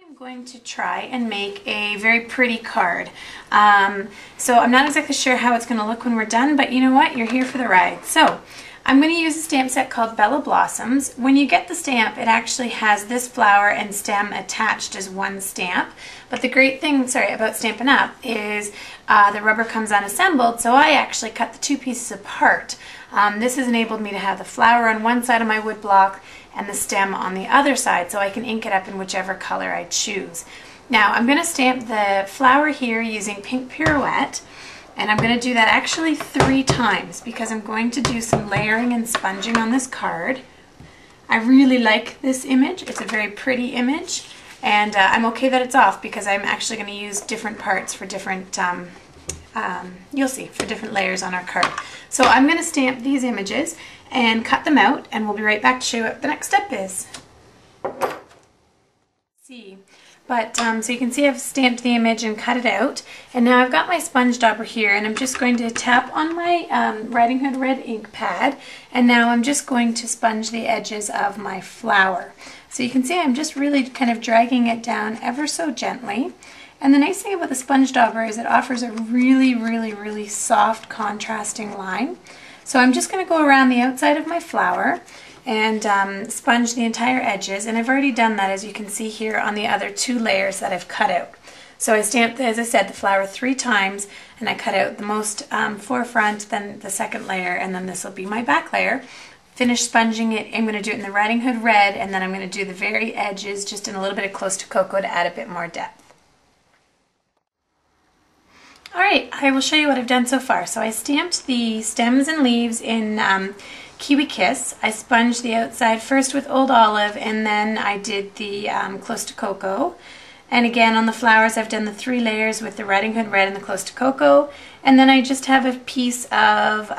I'm going to try and make a very pretty card. So I'm not exactly sure how it's going to look when we're done, but you know what? You're here for the ride. So I'm going to use a stamp set called Bella Blossoms. When you get the stamp, it actually has this flower and stem attached as one stamp. But the great thing, about Stampin' Up! Is the rubber comes unassembled, so I actually cut the two pieces apart. This has enabled me to have the flower on one side of my wood block and the stem on the other side, so I can ink it up in whichever color I choose. Now I'm going to stamp the flower here using Pink Pirouette, and I'm going to do that actually 3 times because I'm going to do some layering and sponging on this card. I really like this image. It's a very pretty image, and I'm okay that it's off because I'm actually going to use different parts for different, you'll see, for different layers on our card. So I'm going to stamp these images and cut them out, and we'll be right back to show you what the next step is. So you can see I've stamped the image and cut it out, and now I've got my sponge dauber here, and I'm just going to tap on my Riding Hood red ink pad, and now I'm just going to sponge the edges of my flower. So you can see I'm just really kind of dragging it down ever so gently. And the nice thing about the sponge dauber is it offers a really soft contrasting line. So I'm just going to go around the outside of my flower and sponge the entire edges, and I've already done that, as you can see here, on the other 2 layers that I've cut out. So I stamped, as I said, the flower 3 times, and I cut out the most forefront, then the second layer, and then this will be my back layer. Finish sponging it. I'm going to do it in the Riding Hood red, and then I'm going to do the very edges just in a little bit of Close to Cocoa to add a bit more depth. Alright, I will show you what I've done so far. So I stamped the stems and leaves in Kiwi Kiss. I sponged the outside first with Old Olive, and then I did the Close to Cocoa. And again, on the flowers, I've done the 3 layers with the Riding Hood red and the Close to Cocoa. And then I just have a piece of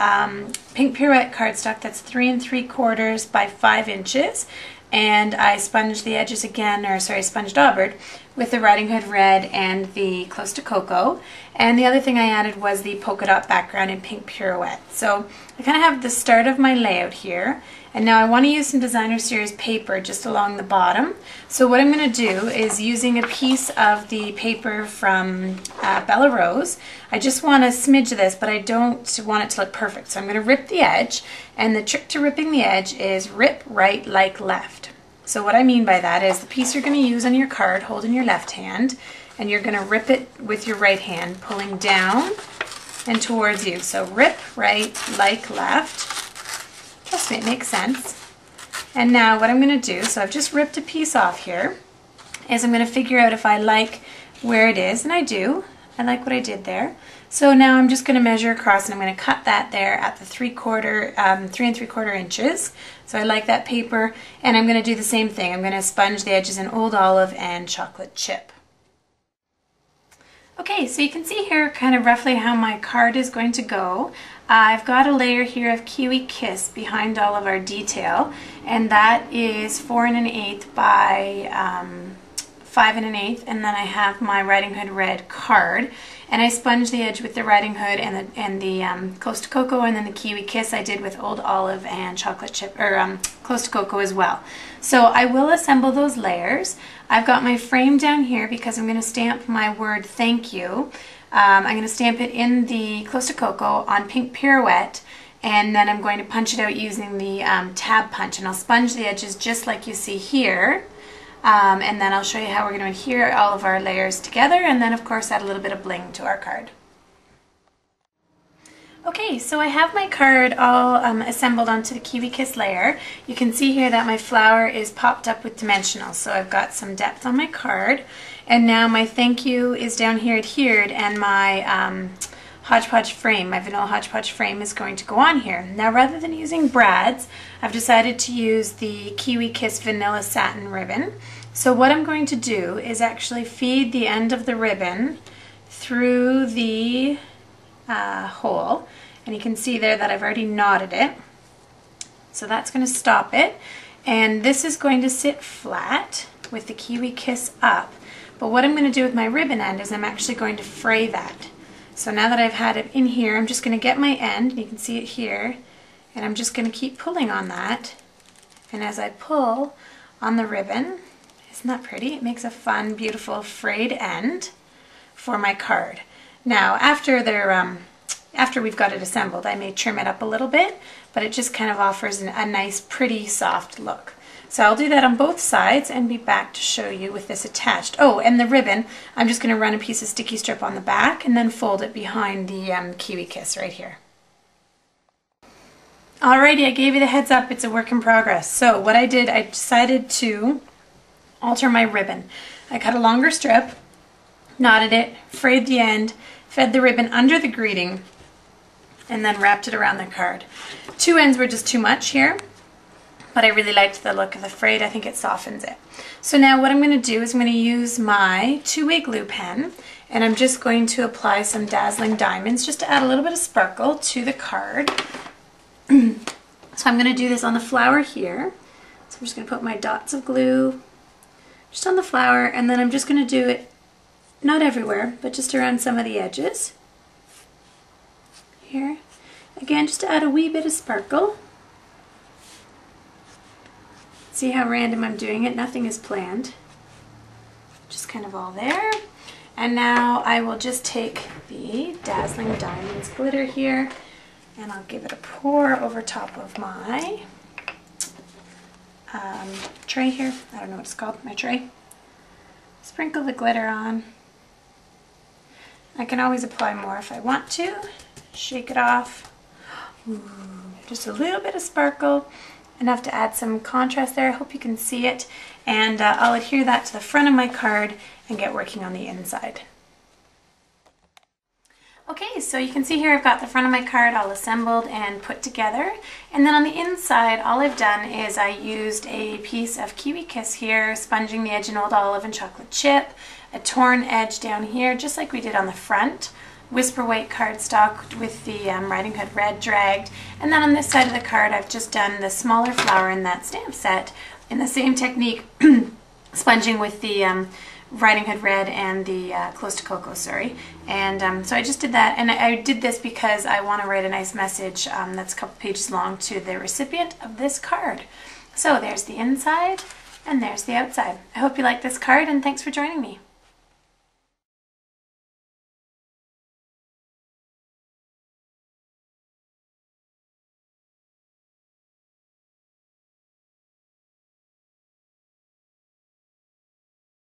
Pink Pirouette cardstock that's 3 3/4 by 5 inches. And I sponged the edges again, sponged daubered with the Riding Hood red and the Close to Cocoa. And the other thing I added was the polka dot background in Pink Pirouette. So I kind of have the start of my layout here. And now I want to use some Designer Series paper just along the bottom. So what I'm going to do is, using a piece of the paper from Bella Rose, I just want to smidge this, but I don't want it to look perfect. So I'm going to rip the edge, and the trick to ripping the edge is rip right like left. So what I mean by that is the piece you're going to use on your card, hold in your left hand, and you're going to rip it with your right hand, pulling down and towards you. So rip right like left. Trust me, it makes sense. And now what I'm going to do, so I've just ripped a piece off here, is I'm going to figure out if I like where it is, and I do. I like what I did there. So now I'm just going to measure across, and I'm going to cut that there at the 3 3/4 inches. So I like that paper, and I'm going to do the same thing. I'm going to sponge the edges in Old Olive and Chocolate Chip. Okay, so you can see here kind of roughly how my card is going to go. I've got a layer here of Kiwi Kiss behind all of our detail, and that is 4 1/8 by 5 1/8, and then I have my Riding Hood red card, and I sponged the edge with the Riding Hood and the Close to Cocoa, and then the Kiwi Kiss I did with Old Olive and Chocolate Chip, or Close to Cocoa as well. So I will assemble those layers. I've got my frame down here because I'm going to stamp my word thank you. I'm going to stamp it in the Close to Cocoa on Pink Pirouette, and then I'm going to punch it out using the tab punch, and I'll sponge the edges just like you see here. And then I'll show you how we're going to adhere all of our layers together, and then of course add a little bit of bling to our card. Okay, so I have my card all assembled onto the Kiwi Kiss layer. You can see here that my flower is popped up with dimensional, so I've got some depth on my card. And now my thank you is down here adhered, and my hodgepodge frame, my vanilla hodgepodge frame, is going to go on here. Now, rather than using brads, I've decided to use the Kiwi Kiss vanilla satin ribbon. So what I'm going to do is actually feed the end of the ribbon through the hole, and you can see there that I've already knotted it. So that's going to stop it, and this is going to sit flat with the Kiwi Kiss up. But what I'm going to do with my ribbon end is I'm actually going to fray that. So now that I've had it in here, I'm just going to get my end, and you can see it here, and I'm just going to keep pulling on that. And as I pull on the ribbon, Isn't that pretty? It makes a fun, beautiful frayed end for my card. Now, after we've got it assembled, I may trim it up a little bit, but it just kind of offers a nice, pretty, soft look. So I'll do that on both sides and be back to show you with this attached. Oh, and the ribbon, I'm just going to run a piece of sticky strip on the back and then fold it behind the Kiwi Kiss right here. Alrighty, I gave you the heads up, it's a work in progress. So what I did, I decided to alter my ribbon. I cut a longer strip, knotted it, frayed the end, fed the ribbon under the greeting, and then wrapped it around the card. Two ends were just too much here, but I really liked the look of the frayed. I think it softens it. So now what I'm going to do is I'm going to use my two-way glue pen, and I'm just going to apply some dazzling diamonds just to add a little bit of sparkle to the card. So I'm going to do this on the flower here. So I'm just going to put my dots of glue just on the flower, and then I'm just going to do it not everywhere, but just around some of the edges. Here. Again, just to add a wee bit of sparkle. See how random I'm doing it? Nothing is planned. Just kind of all there. And now I will just take the Dazzling Diamonds glitter here, and I'll give it a pour over top of my tray here. I don't know what it's called, my tray. Sprinkle the glitter on. I can always apply more if I want to. Shake it off. Ooh, just a little bit of sparkle, enough to add some contrast there. I hope you can see it. And I'll adhere that to the front of my card and get working on the inside. Okay, so you can see here I've got the front of my card all assembled and put together. And then on the inside, all I've done is I used a piece of Kiwi Kiss here, sponging the edge in Old Olive and chocolate chip, a torn edge down here, just like we did on the front, Whisper White cardstock with the Riding Hood red dragged. And then on this side of the card, I've just done the smaller flower in that stamp set in the same technique, sponging with the Riding Hood red and the Close to Cocoa, sorry. And so I just did that, and I did this because I want to write a nice message that's a couple pages long to the recipient of this card. So there's the inside and there's the outside. I hope you like this card, and thanks for joining me.